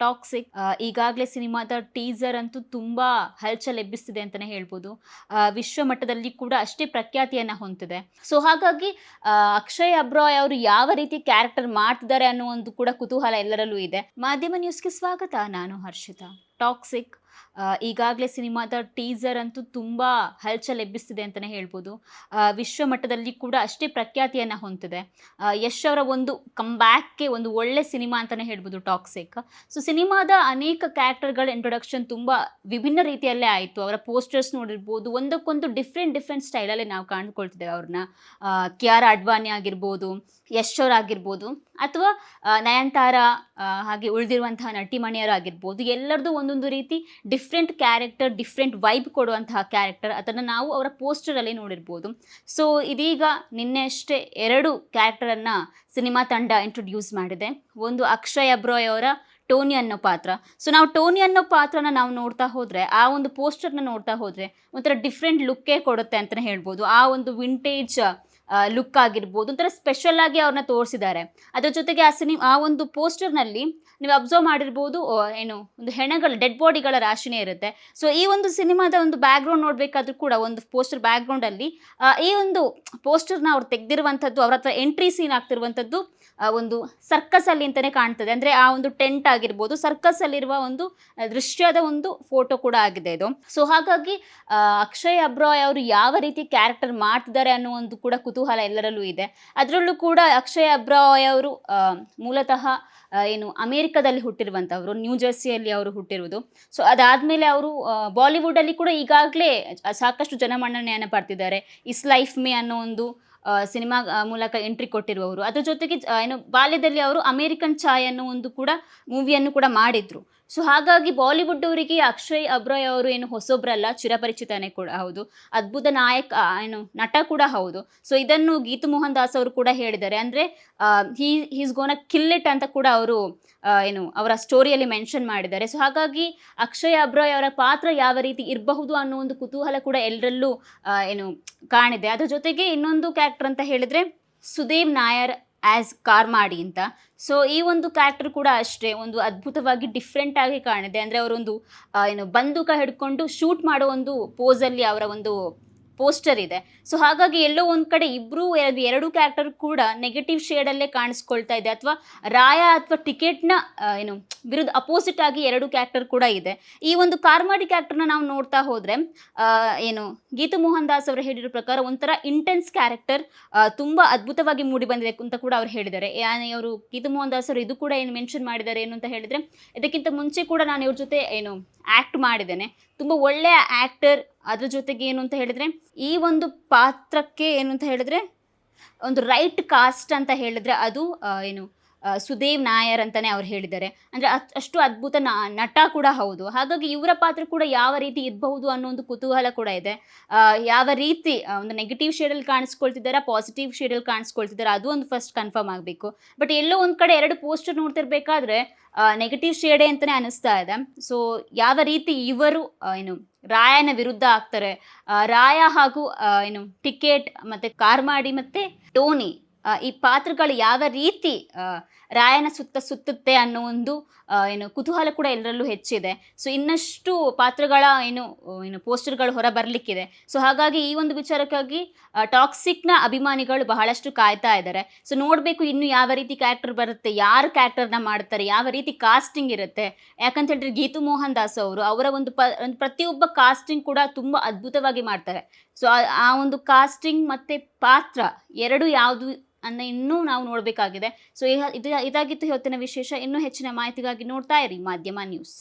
Toxic ಈಗಾಗಲೇ ಸಿನಿಮಾದ teaser ಅಂತೂ ತುಂಬಾ ಹಲ್ಚಲ್ ಎಬ್ಬಿಸ್ತಿದೆ ಅಂತಾನೆ ಹೇಳ್ಬೋದು. ವಿಶ್ವ ಮಟ್ಟದಲ್ಲಿ ಕೂಡ ಅಷ್ಟೇ ಪ್ರಖ್ಯಾತಿಯನ್ನ ಹೊಂದಿದೆ. ಸೊ ಹಾಗಾಗಿ ಅಕ್ಷಯ್ ಅಬ್ರಾಯ್ ಅವರು ಯಾವ ರೀತಿ ಕ್ಯಾರೆಕ್ಟರ್ ಮಾಡ್ತಿದ್ದಾರೆ ಅನ್ನೋ ಒಂದು ಕೂಡ ಕುತೂಹಲ ಎಲ್ಲರಲ್ಲೂ ಇದೆ. ಮಾಧ್ಯಮ ನ್ಯೂಸ್ಗೆ ಸ್ವಾಗತ. ನಾನು ಹರ್ಷಿತಾ. ಟಾಕ್ಸಿಕ್ ಈಗಾಗಲೇ ಸಿನಿಮಾದ ಟೀಸರ್ ಅಂತೂ ತುಂಬ ಹಲ್ಚಲ್ ಎಬ್ಬಿಸ್ತಿದೆ ಅಂತಲೇ ಹೇಳ್ಬೋದು. ವಿಶ್ವ ಮಟ್ಟದಲ್ಲಿ ಕೂಡ ಅಷ್ಟೇ ಪ್ರಖ್ಯಾತಿಯನ್ನು ಹೊಂದಿದೆ. ಯಶ್ ಅವರ ಒಂದು ಕಂಬ್ಯಾಕ್ಗೆ ಒಂದು ಒಳ್ಳೆ ಸಿನಿಮಾ ಅಂತಲೇ ಹೇಳ್ಬೋದು ಟಾಕ್ಸಿಕ್. ಸೊ ಸಿನಿಮಾದ ಅನೇಕ ಕ್ಯಾರೆಕ್ಟರ್ಗಳ ಇಂಟ್ರೊಡಕ್ಷನ್ ತುಂಬ ವಿಭಿನ್ನ ರೀತಿಯಲ್ಲೇ ಆಯಿತು. ಅವರ ಪೋಸ್ಟರ್ಸ್ ನೋಡಿರ್ಬೋದು, ಒಂದಕ್ಕೊಂದು ಡಿಫ್ರೆಂಟ್ ಸ್ಟೈಲಲ್ಲಿ ನಾವು ಕಾಣ್ಕೊಳ್ತಿದ್ದೇವೆ ಅವ್ರನ್ನ. ಕಿಯಾರಾ ಅಡ್ವಾನಿ ಆಗಿರ್ಬೋದು, ಯಶ್ ಅವರಾಗಿರ್ಬೋದು, ಅಥವಾ ನಯನತಾರಾ, ಹಾಗೆ ಉಳಿದಿರುವಂತಹ ನಟಿಮಣಿಯರಾಗಿರ್ಬೋದು, ಎಲ್ಲರದ್ದು ಒಂದೊಂದು ರೀತಿ ಡಿಫ್ರೆಂಟ್ ಕ್ಯಾರೆಕ್ಟರ್, ಡಿಫ್ರೆಂಟ್ ವೈಬ್ ಕೊಡುವಂತಹ ಕ್ಯಾರೆಕ್ಟರ್, ಅದನ್ನು ನಾವು ಅವರ ಪೋಸ್ಟರಲ್ಲಿ ನೋಡಿರ್ಬೋದು. ಸೊ ಇದೀಗ ನಿನ್ನೆ ಅಷ್ಟೇ 2 ಕ್ಯಾರೆಕ್ಟರನ್ನು ಸಿನಿಮಾ ತಂಡ ಇಂಟ್ರೊಡ್ಯೂಸ್ ಮಾಡಿದೆ. ಒಂದು ಅಕ್ಷಯ್ ಅಬ್ರಾಯ್ ಅವರ ಟೋನಿ ಅನ್ನೋ ಪಾತ್ರ. ಸೊ ನಾವು ಟೋನಿ ಅನ್ನೋ ಪಾತ್ರನ ನಾವು ನೋಡ್ತಾ ಹೋದರೆ, ಆ ಒಂದು ಪೋಸ್ಟರ್ನ ನೋಡ್ತಾ ಹೋದರೆ ಒಂಥರ ಡಿಫ್ರೆಂಟ್ ಲುಕ್ಕೇ ಕೊಡುತ್ತೆ ಅಂತಲೇ ಹೇಳ್ಬೋದು. ಆ ಒಂದು ವಿಂಟೇಜ್ ಲುಕ್ ಆಗಿರ್ಬೋದು, ಒಂಥರ ಸ್ಪೆಷಲ್ ಆಗಿ ಅವ್ರನ್ನ ತೋರಿಸಿದ್ದಾರೆ. ಅದರ ಜೊತೆಗೆ ಆ ಒಂದು ಪೋಸ್ಟರ್ನಲ್ಲಿ ನೀವು ಅಬ್ಸರ್ವ್ ಮಾಡಿರ್ಬೋದು, ಏನು ಒಂದು ಹೆಣಗಳ ಡೆಡ್ ಬಾಡಿಗಳ ರಾಶಿನೇ ಇರುತ್ತೆ. ಸೊ ಈ ಒಂದು ಸಿನಿಮಾದ ಒಂದು ಬ್ಯಾಕ್ಗ್ರೌಂಡ್ ನೋಡಬೇಕಾದ್ರೂ ಕೂಡ ಒಂದು ಪೋಸ್ಟರ್ ಬ್ಯಾಕ್ಗ್ರೌಂಡಲ್ಲಿ ಈ ಒಂದು ಪೋಸ್ಟರ್ನ ಅವ್ರು ತೆಗೆದಿರುವಂಥದ್ದು, ಅವ್ರ ಹತ್ರ ಎಂಟ್ರಿ ಸೀನ್ ಆಗ್ತಿರುವಂಥದ್ದು ಒಂದು ಸರ್ಕಸಲ್ಲಿ ಅಂತಲೇ ಕಾಣ್ತದೆ. ಅಂದರೆ ಆ ಒಂದು ಟೆಂಟ್ ಆಗಿರ್ಬೋದು, ಸರ್ಕಸಲ್ಲಿರುವ ಒಂದು ದೃಶ್ಯದ ಒಂದು ಫೋಟೋ ಕೂಡ ಆಗಿದೆ ಇದು. ಸೊ ಹಾಗಾಗಿ ಅಕ್ಷಯ್ ಅಬ್ರಾಯ್ ಅವರು ಯಾವ ರೀತಿ ಕ್ಯಾರೆಕ್ಟರ್ ಮಾಡ್ತಿದ್ದಾರೆ ಅನ್ನೋ ಒಂದು ಕೂಡ ಕುತೂಹಲ ಎಲ್ಲರಲ್ಲೂ ಇದೆ. ಅದರಲ್ಲೂ ಕೂಡ ಅಕ್ಷಯ್ ಅಬ್ರಾಯ್ ಅವರು ಮೂಲತಃ ಏನು ಅಮೇರಿಕಾದಲ್ಲಿ ಹುಟ್ಟಿರುವಂಥವ್ರು, ನ್ಯೂ ಜೆರ್ಸಿಯಲ್ಲಿ ಅವರು ಹುಟ್ಟಿರುವುದು. ಸೊ ಅದಾದಮೇಲೆ ಅವರು ಬಾಲಿವುಡಲ್ಲಿ ಕೂಡ ಈಗಾಗಲೇ ಸಾಕಷ್ಟು ಜನಮನ್ನಣೆಯನ್ನು ಪಡ್ತಿದ್ದಾರೆ. ಇಸ್ ಲೈಫ್ ಮೇ ಅನ್ನೋ ಒಂದು ಸಿನಿಮಾ ಮೂಲಕ ಎಂಟ್ರಿ ಕೊಟ್ಟಿರುವವರು. ಅದ್ರ ಜೊತೆಗೆ ಏನು ಬಾಲ್ಯದಲ್ಲಿ ಅವರು ಅಮೇರಿಕನ್ ಚಾಯ್ ಅನ್ನೋ ಒಂದು ಕೂಡ ಮೂವಿಯನ್ನು ಕೂಡ ಮಾಡಿದರು. ಸೊ ಹಾಗಾಗಿ ಬಾಲಿವುಡ್ ಅವರಿಗೆ ಅಕ್ಷಯ್ ಅಬ್ರಾಯ್ ಅವರು ಏನು ಹೊಸೊಬ್ಬರಲ್ಲ, ಚಿರಪರಿಚಿತನೇ ಕೂಡ ಹೌದು, ಅದ್ಭುತ ನಾಯಕ, ಏನು ನಟ ಕೂಡ ಹೌದು. ಸೊ ಇದನ್ನು ಗೀತು ಮೋಹನ್ ದಾಸ್ ಅವರು ಕೂಡ ಹೇಳಿದ್ದಾರೆ. ಅಂದರೆ ಈಸ್ ಗೋನ ಕಿಲ್ ಇಟ್ ಅಂತ ಕೂಡ ಅವರು ಏನು ಅವರ ಸ್ಟೋರಿಯಲ್ಲಿ ಮೆನ್ಷನ್ ಮಾಡಿದ್ದಾರೆ. ಸೊ ಹಾಗಾಗಿ ಅಕ್ಷಯ್ ಅಬ್ರಾಯ್ ಅವರ ಪಾತ್ರ ಯಾವ ರೀತಿ ಇರಬಹುದು ಅನ್ನೋ ಒಂದು ಕುತೂಹಲ ಕೂಡ ಎಲ್ಲರಲ್ಲೂ ಏನು ಕಾಣಿದೆ. ಅದ್ರ ಜೊತೆಗೆ ಇನ್ನೊಂದು ಕ್ಯಾರೆಕ್ಟರ್ ಅಂತ ಹೇಳಿದರೆ ಸುದೇವ್ ನಾಯರ್ ಆ್ಯಸ್ ಕಾರ್ಮಾಡಿ ಅಂತ. ಸೊ ಈ ಒಂದು ಕ್ಯಾರೆಕ್ಟರ್ ಕೂಡ ಅಷ್ಟೇ ಒಂದು ಅದ್ಭುತವಾಗಿ ಡಿಫ್ರೆಂಟಾಗಿ ಕಾಣಿದೆ. ಅಂದರೆ ಅವರೊಂದು ಏನು ಬಂದೂಕ ಹಿಡ್ಕೊಂಡು ಶೂಟ್ ಮಾಡೋ ಒಂದು ಪೋಸಲ್ಲಿ ಅವರ ಒಂದು ಪೋಸ್ಟರ್ ಇದೆ. ಸೊ ಹಾಗಾಗಿ ಎಲ್ಲೋ ಒಂದು ಕಡೆ ಎರಡು ಕ್ಯಾರೆಕ್ಟರ್ ಕೂಡ ನೆಗೆಟಿವ್ ಶೇಡಲ್ಲೇ ಕಾಣಿಸ್ಕೊಳ್ತಾ ಇದೆ. ಅಥವಾ ರಾಯ ಅಥವಾ ಟಿಕೆಟ್ನ ಏನು ವಿರುದ್ಧ ಅಪೋಸಿಟ್ ಆಗಿ 2 ಕ್ಯಾರೆಕ್ಟರ್ ಕೂಡ ಇದೆ. ಈ ಒಂದು ಕಾರ್ಮಾಡಿ ಕ್ಯಾರೆಕ್ಟರ್ನ ನಾವು ನೋಡ್ತಾ ಹೋದರೆ ಏನು ಗೀತು ಮೋಹನ್ ದಾಸ್ ಅವರು ಹೇಳಿರೋ ಪ್ರಕಾರ ಒಂಥರ ಇಂಟೆನ್ಸ್ ಕ್ಯಾರೆಕ್ಟರ್, ತುಂಬ ಅದ್ಭುತವಾಗಿ ಮೂಡಿ ಬಂದಿದೆ ಅಂತ ಕೂಡ ಅವ್ರು ಹೇಳಿದ್ದಾರೆ. ಅವರು ಗೀತು ಮೋಹನ್ ದಾಸ್ ಅವರು ಇದು ಕೂಡ ಏನು ಮೆನ್ಷನ್ ಮಾಡಿದ್ದಾರೆ ಏನು ಅಂತ ಹೇಳಿದರೆ, ಇದಕ್ಕಿಂತ ಮುಂಚೆ ಕೂಡ ನಾನು ಇವ್ರ ಜೊತೆ ಏನು ಆ್ಯಕ್ಟ್ ಮಾಡಿದ್ದೇನೆ, ತುಂಬ ಒಳ್ಳೆಯ ಆ್ಯಕ್ಟರ್. ಅದ್ರ ಜೊತೆಗೆ ಏನು ಅಂತ ಹೇಳಿದರೆ ಈ ಒಂದು ಪಾತ್ರಕ್ಕೆ ಏನು ಅಂತ ಹೇಳಿದರೆ ಒಂದು ರೈಟ್ ಕಾಸ್ಟ್ ಅಂತ ಹೇಳಿದರೆ ಅದು ಏನು ಸುದೇವ್ ನಾಯರ್ ಅಂತಲೇ ಅವ್ರು ಹೇಳಿದ್ದಾರೆ. ಅಂದರೆ ಅಷ್ಟು ಅದ್ಭುತ ನಟ ಕೂಡ ಹೌದು. ಹಾಗಾಗಿ ಇವರ ಪಾತ್ರ ಕೂಡ ಯಾವ ರೀತಿ ಇರಬಹುದು ಅನ್ನೋ ಒಂದು ಕುತೂಹಲ ಕೂಡ ಇದೆ. ಯಾವ ರೀತಿ ಒಂದು ನೆಗೆಟಿವ್ ಶೇಡಲ್ಲಿ ಕಾಣಿಸ್ಕೊಳ್ತಿದ್ದಾರೆ, ಪಾಸಿಟಿವ್ ಶೇಡಲ್ಲಿ ಕಾಣಿಸ್ಕೊಳ್ತಿದ್ದಾರೆ, ಅದು ಒಂದು ಫಸ್ಟ್ ಕನ್ಫರ್ಮ್ ಆಗಬೇಕು. ಬಟ್ ಎಲ್ಲೋ ಒಂದು ಕಡೆ 2 ಪೋಸ್ಟರ್ ನೋಡ್ತಿರ್ಬೇಕಾದ್ರೆ ನೆಗೆಟಿವ್ ಶೇಡೇ ಅಂತಲೇ ಅನ್ನಿಸ್ತಾ ಇದೆ. ಸೊ ಯಾವ ರೀತಿ ಇವರು ಏನು ರಾಯನ ವಿರುದ್ಧ ಆಗ್ತಾರೆ, ರಾಯ ಹಾಗೂ ಏನು ಟಿಕೆಟ್ ಮತ್ತು ಕಾರ್ಮಾಡಿ ಮತ್ತು ಟೋನಿ, ಈ ಪಾತ್ರಗಳು ಯಾವ ರೀತಿ ರಾಯನ ಸುತ್ತುತ್ತೆ ಅನ್ನೋ ಒಂದು ಏನು ಕುತೂಹಲ ಕೂಡ ಎಲ್ಲರಲ್ಲೂ ಹೆಚ್ಚಿದೆ. ಸೊ ಇನ್ನಷ್ಟು ಪಾತ್ರಗಳ ಏನು ಪೋಸ್ಟರ್ಗಳು ಹೊರ ಬರಲಿಕ್ಕಿದೆ. ಸೊ ಹಾಗಾಗಿ ಈ ಒಂದು ವಿಚಾರಕ್ಕಾಗಿ ಟಾಕ್ಸಿಕ್ನ ಅಭಿಮಾನಿಗಳು ಬಹಳಷ್ಟು ಕಾಯ್ತಾ ಇದ್ದಾರೆ. ಸೊ ನೋಡಬೇಕು ಇನ್ನು ಯಾವ ರೀತಿ ಕ್ಯಾರೆಕ್ಟರ್ ಬರುತ್ತೆ, ಯಾರು ಕ್ಯಾರೆಕ್ಟರ್ನ ಮಾಡ್ತಾರೆ, ಯಾವ ರೀತಿ ಕಾಸ್ಟಿಂಗ್ ಇರುತ್ತೆ. ಯಾಕಂತ ಹೇಳಿದ್ರೆ ಗೀತು ಮೋಹನ್ ದಾಸ್ ಅವರು ಅವರ ಒಂದು ಪ್ರತಿಯೊಬ್ಬ ಕಾಸ್ಟಿಂಗ್ ಕೂಡ ತುಂಬ ಅದ್ಭುತವಾಗಿ ಮಾಡ್ತಾರೆ. ಸೊ ಆ ಒಂದು ಕಾಸ್ಟಿಂಗ್ ಮತ್ತು ಪಾತ್ರ ಎರಡು ಯಾವುದು ಅನ್ನು ಇನ್ನೂ ನಾವು ನೋಡಬೇಕಾಗಿದೆ. ಸೊ ಇದಾಗಿತ್ತು ಇವತ್ತಿನ ವಿಶೇಷ. ಇನ್ನೂ ಹೆಚ್ಚಿನ ಮಾಹಿತಿಗಾಗಿ ನೋಡ್ತಾ ಇರಿ ಮಾಧ್ಯಮ ನ್ಯೂಸ್.